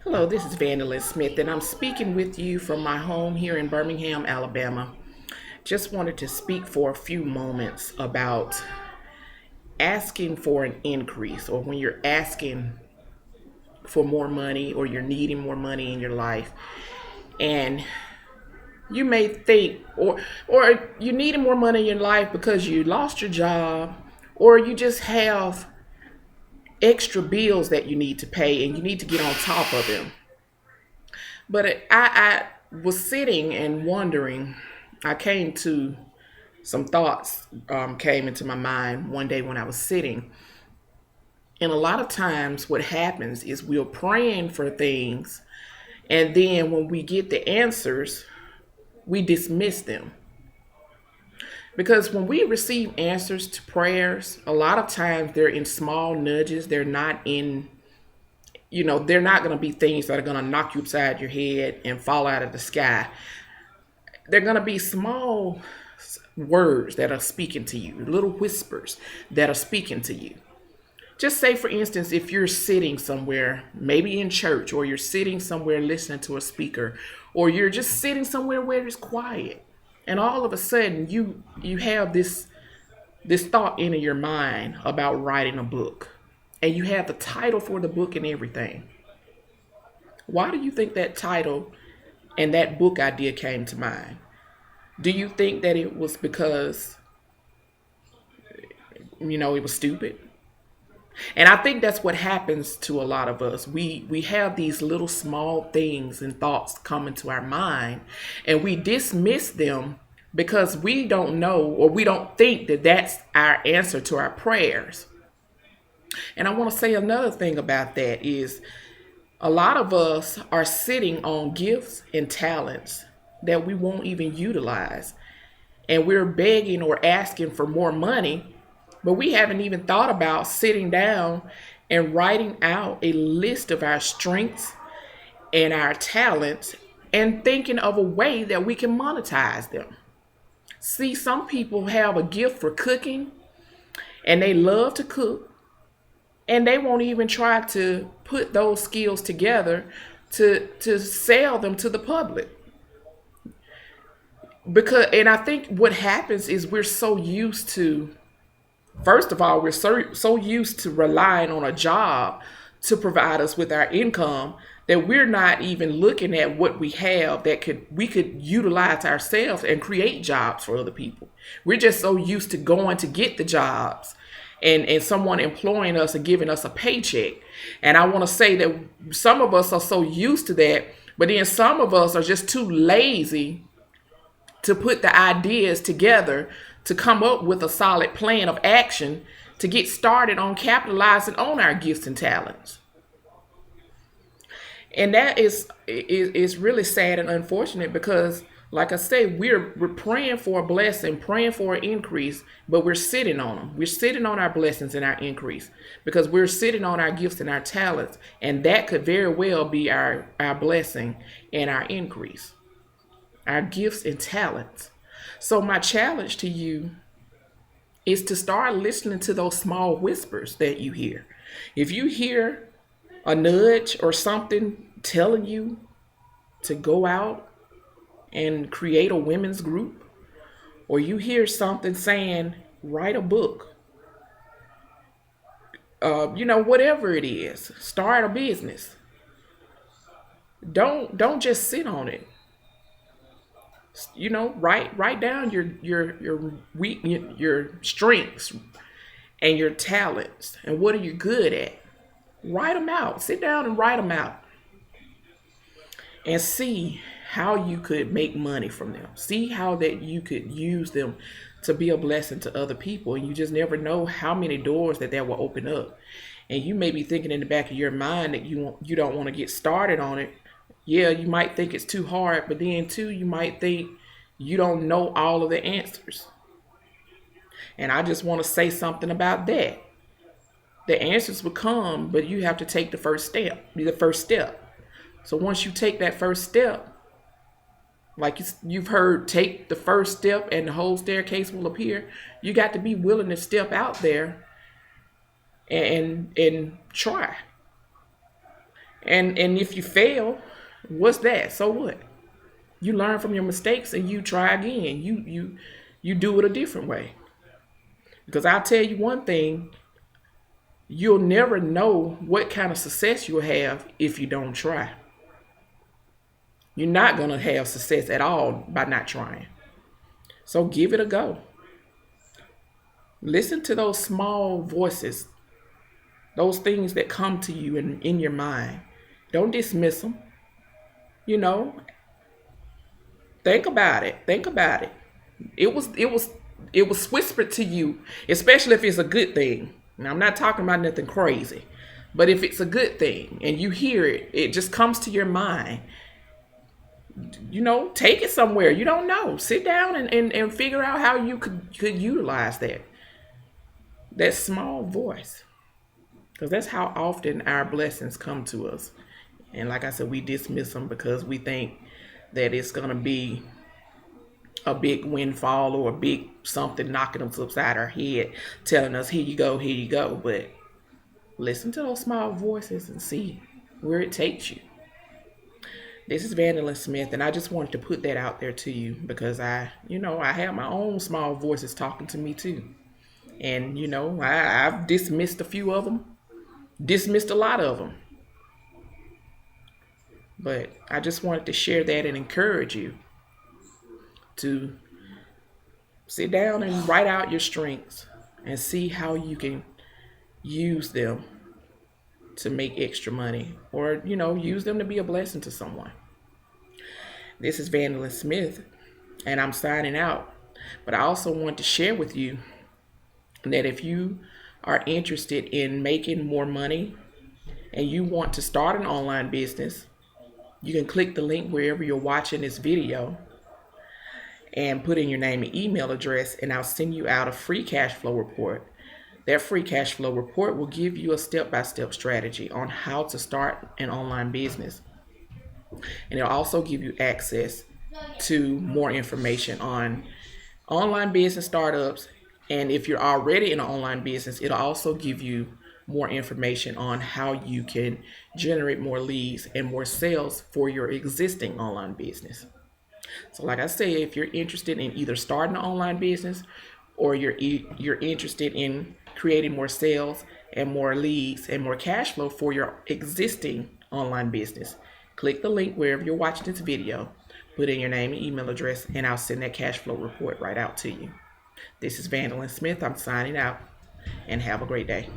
Hello, this is Vandalyn Smith, and I'm speaking with you from my home here in Birmingham, Alabama. Just wanted to speak for a few moments about asking for an increase, or when you're asking for more money or you're needing more money in your life. And you may think, or you needing more money in your life because you lost your job, or you just have extra bills that you need to pay and you need to get on top of them. But I was sitting and wondering. I came to some thoughts came into my mind one day when I was sitting. And a lot of times, what happens is we're praying for things, and then when we get the answers, we dismiss them. Because when we receive answers to prayers, a lot of times they're in small nudges. They're not in, they're not going to be things that are going to knock you upside your head and fall out of the sky. They're going to be small words that are speaking to you, little whispers that are speaking to you. Just say, for instance, if you're sitting somewhere, maybe in church, or you're sitting somewhere listening to a speaker, or you're just sitting somewhere where it's quiet, and all of a sudden you have this thought into your mind about writing a book, and you have the title for the book and everything. Why do you think that title and that book idea came to mind? Do you think that it was because it was stupid? And I think that's what happens to a lot of us. We have these little small things and thoughts come into our mind, and we dismiss them because we don't know, or we don't think that that's our answer to our prayers. And I want to say another thing about that is a lot of us are sitting on gifts and talents that we won't even utilize. And we're begging or asking for more money, but we haven't even thought about sitting down and writing out a list of our strengths and our talents and thinking of a way that we can monetize them. See, some people have a gift for cooking and they love to cook, and they won't even try to put those skills together to sell them to the public. And I think what happens is we're so used to, first of all, we're so used to relying on a job to provide us with our income that we're not even looking at what we have that we could utilize ourselves and create jobs for other people. We're just so used to going to get the jobs and someone employing us and giving us a paycheck. And I want to say that some of us are so used to that, but then some of us are just too lazy to put the ideas together to come up with a solid plan of action to get started on capitalizing on our gifts and talents. And that is really sad and unfortunate because, like I say, we're praying for a blessing, praying for an increase, but we're sitting on them. We're sitting on our blessings and our increase because we're sitting on our gifts and our talents, and that could very well be our blessing and our increase, our gifts and talents. So my challenge to you is to start listening to those small whispers that you hear. If you hear a nudge or something telling you to go out and create a women's group, or you hear something saying, write a book, whatever it is, start a business. Don't just sit on it. Write down your weak your strengths and your talents and what are you good at. Write them out. Sit down and write them out and see how you could make money from them. See how that you could use them to be a blessing to other people. And you just never know how many doors that will open up. And you may be thinking in the back of your mind that you don't want to get started on it. Yeah, you might think it's too hard, but then too, you might think you don't know all of the answers. And I just want to say something about that. The answers will come, but you have to take the first step. Be the first step. So once you take that first step, like you've heard, take the first step and the whole staircase will appear. You got to be willing to step out there and try. And if you fail, what's that? So what? You learn from your mistakes and you try again. You do it a different way. Because I'll tell you one thing, you'll never know what kind of success you'll have if you don't try. You're not going to have success at all by not trying. So give it a go. Listen to those small voices, those things that come to you in your mind. Don't dismiss them. You know, think about it. Think about it. It was whispered to you, especially if it's a good thing. Now, I'm not talking about nothing crazy, but if it's a good thing and you hear it, it just comes to your mind. Take it somewhere. You don't know. Sit down and figure out how you could utilize that small voice. Because that's how often our blessings come to us. And like I said, we dismiss them because we think that it's going to be a big windfall or a big something knocking us upside our head, telling us, here you go, here you go. But listen to those small voices and see where it takes you. This is Vandalyn Smith, and I just wanted to put that out there to you because I have my own small voices talking to me too. And, I've dismissed a few of them, dismissed a lot of them. But I just wanted to share that and encourage you to sit down and write out your strengths and see how you can use them to make extra money or, use them to be a blessing to someone. This is Vandalyn Smith, and I'm signing out. But I also want to share with you that if you are interested in making more money and you want to start an online business, you can click the link wherever you're watching this video and put in your name and email address, and I'll send you out a free cash flow report. That free cash flow report will give you a step-by-step strategy on how to start an online business. And it'll also give you access to more information on online business startups. And if you're already in an online business, it'll also give you more information on how you can generate more leads and more sales for your existing online business. So like I say, if you're interested in either starting an online business or you're interested in creating more sales and more leads and more cash flow for your existing online business, click the link wherever you're watching this video, put in your name and email address, and I'll send that cash flow report right out to you. This is Vandalyn Smith. I'm signing out, and have a great day.